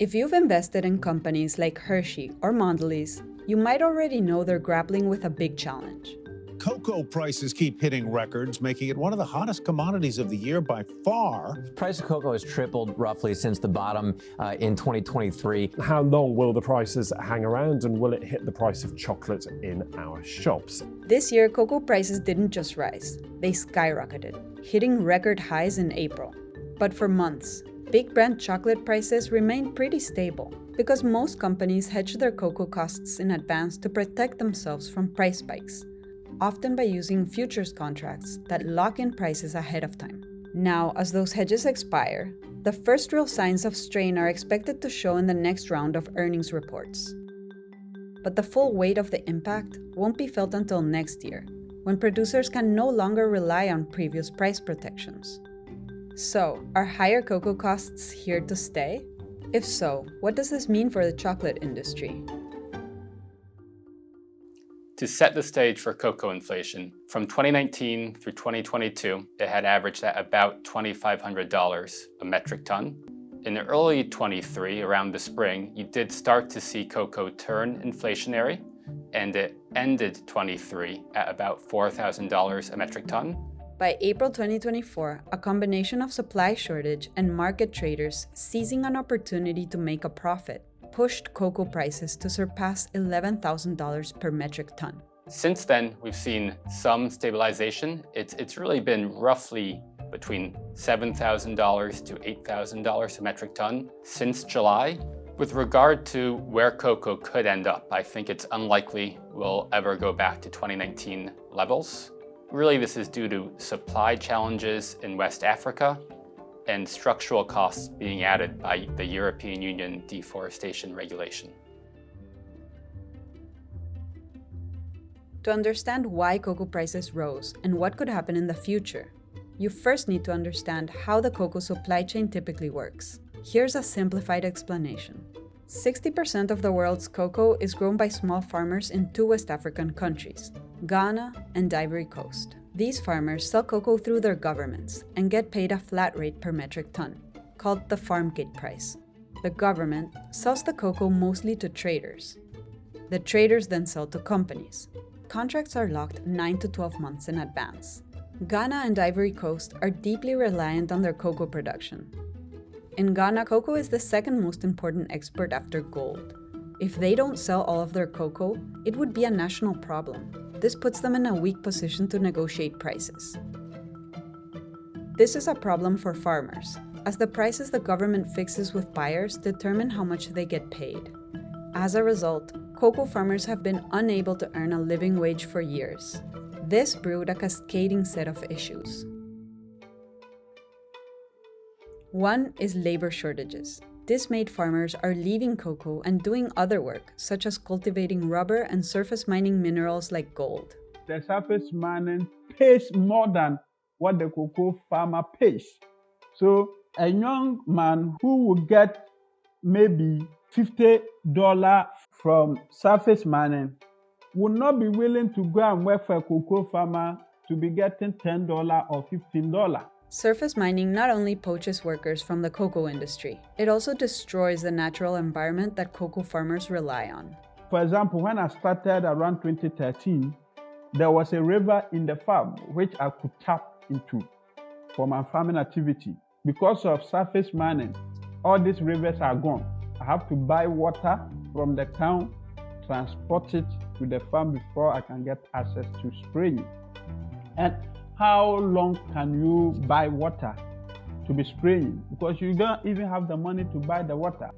If you've invested in companies like Hershey or Mondelēz, you might already know they're grappling with a big challenge. Cocoa prices keep hitting records, making it one of the hottest commodities of the year by far. The price of cocoa has tripled roughly since the bottom in 2023. How long will the prices hang around, and will it hit the price of chocolate in our shops? This year, cocoa prices didn't just rise, they skyrocketed, hitting record highs in April. But for months, big brand chocolate prices remained pretty stable because most companies hedge their cocoa costs in advance to protect themselves from price spikes, often by using futures contracts that lock in prices ahead of time. Now, as those hedges expire, the first real signs of strain are expected to show in the next round of earnings reports. But the full weight of the impact won't be felt until next year, when producers can no longer rely on previous price protections. So, are higher cocoa costs here to stay? If so, what does this mean for the chocolate industry? To set the stage for cocoa inflation, from 2019 through 2022, it had averaged at about $2,500 a metric ton. In early 23, around the spring, you did start to see cocoa turn inflationary, and it ended 23 at about $4,000 a metric ton. By April 2024, a combination of supply shortage and market traders seizing an opportunity to make a profit pushed cocoa prices to surpass $11,000 per metric ton. Since then, we've seen some stabilization. It's really been roughly between $7,000 to $8,000 a metric ton since July. With regard to where cocoa could end up, I think it's unlikely we'll ever go back to 2019 levels. Really, this is due to supply challenges in West Africa and structural costs being added by the European Union deforestation regulation. To understand why cocoa prices rose and what could happen in the future, you first need to understand how the cocoa supply chain typically works. Here's a simplified explanation. 60% of the world's cocoa is grown by small farmers in two West African countries, Ghana and Ivory Coast. These farmers sell cocoa through their governments and get paid a flat rate per metric ton, called the farm gate price. The government sells the cocoa mostly to traders. The traders then sell to companies. Contracts are locked 9 to 12 months in advance. Ghana and Ivory Coast are deeply reliant on their cocoa production. In Ghana, cocoa is the second most important export after gold. If they don't sell all of their cocoa, it would be a national problem. This puts them in a weak position to negotiate prices. This is a problem for farmers, as the prices the government fixes with buyers determine how much they get paid. As a result, cocoa farmers have been unable to earn a living wage for years. This brewed a cascading set of issues. One is labor shortages. Dismayed farmers are leaving cocoa and doing other work, such as cultivating rubber and surface mining minerals like gold. The surface mining pays more than what the cocoa farmer pays. So a young man who will get maybe $50 from surface mining will not be willing to go and work for a cocoa farmer to be getting $10 or $15. Surface mining not only poaches workers from the cocoa industry, it also destroys the natural environment that cocoa farmers rely on. For example, when I started around 2013, there was a river in the farm which I could tap into for my farming activity. Because of surface mining, all these rivers are gone. I have to buy water from the town, transport it to the farm before I can get access to spraying. And how long can you buy water to be spraying? Because you don't even have the money to buy the water.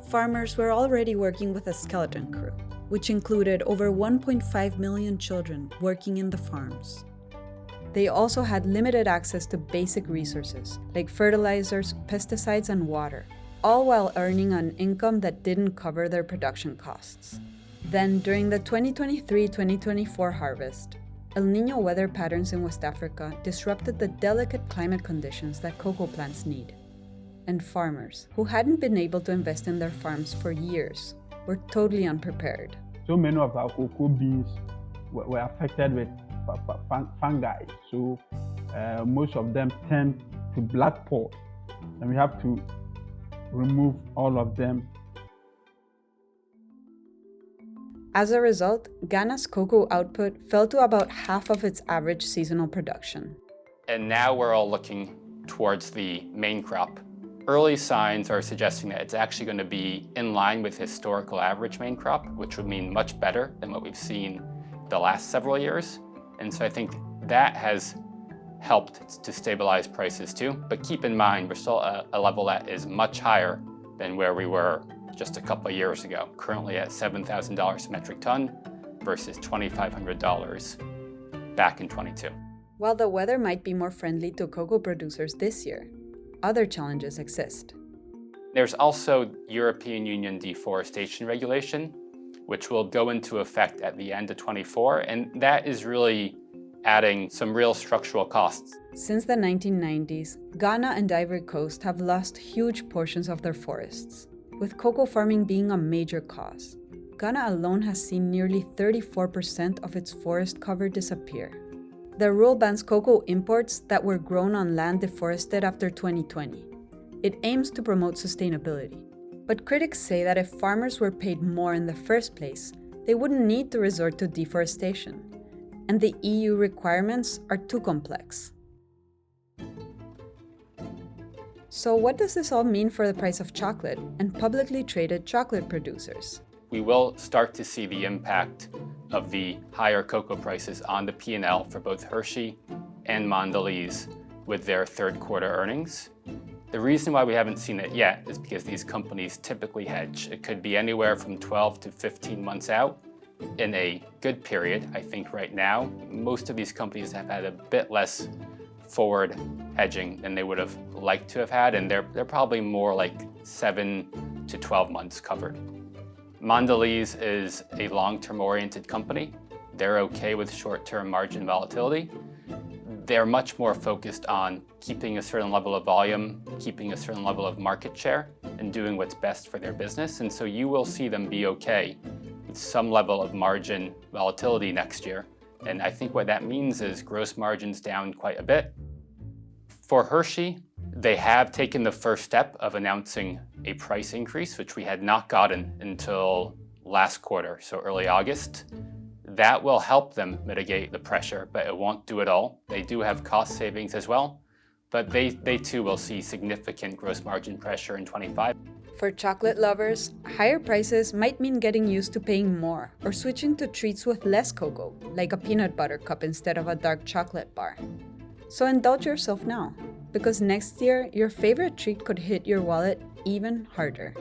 Farmers were already working with a skeleton crew, which included over 1.5 million children working in the farms. They also had limited access to basic resources like fertilizers, pesticides, and water, all while earning an income that didn't cover their production costs. Then, during the 2023-2024 harvest, El Niño weather patterns in West Africa disrupted the delicate climate conditions that cocoa plants need. And farmers, who hadn't been able to invest in their farms for years, were totally unprepared. So many of our cocoa beans were affected with fungi. So most of them tend to black pod. And we have to remove all of them. As a result, Ghana's cocoa output fell to about half of its average seasonal production. And now we're all looking towards the main crop. Early signs are suggesting that it's actually going to be in line with historical average main crop, which would mean much better than what we've seen the last several years. And so I think that has helped to stabilize prices too. But keep in mind, we're still at a level that is much higher than where we were just a couple of years ago, currently at $7,000 a metric ton versus $2,500 back in 22. While the weather might be more friendly to cocoa producers this year, other challenges exist. There's also European Union deforestation regulation, which will go into effect at the end of 24, and that is really adding some real structural costs. Since the 1990s, Ghana and Ivory Coast have lost huge portions of their forests, with cocoa farming being a major cause. Ghana alone has seen nearly 34% of its forest cover disappear. The rule bans cocoa imports that were grown on land deforested after 2020. It aims to promote sustainability. But critics say that if farmers were paid more in the first place, they wouldn't need to resort to deforestation. And the EU requirements are too complex. So what does this all mean for the price of chocolate and publicly traded chocolate producers? We will start to see the impact of the higher cocoa prices on the P&L for both Hershey and Mondelēz with their third quarter earnings. The reason why we haven't seen it yet is because these companies typically hedge. It could be anywhere from 12 to 15 months out in a good period. I think right now, most of these companies have had a bit less forward hedging than they would have liked to have had, and they're probably more like 7 to 12 months covered. Mondelēz is a long-term oriented company. They're okay with short-term margin volatility. They're much more focused on keeping a certain level of volume, keeping a certain level of market share, and doing what's best for their business. And so you will see them be okay with some level of margin volatility next year. And I think what that means is gross margins down quite a bit. For Hershey, they have taken the first step of announcing a price increase, which we had not gotten until last quarter, so early August. That will help them mitigate the pressure, but it won't do it all. They do have cost savings as well, but they too will see significant gross margin pressure in 25. For chocolate lovers, higher prices might mean getting used to paying more or switching to treats with less cocoa, like a peanut butter cup instead of a dark chocolate bar. So indulge yourself now, because next year, your favorite treat could hit your wallet even harder.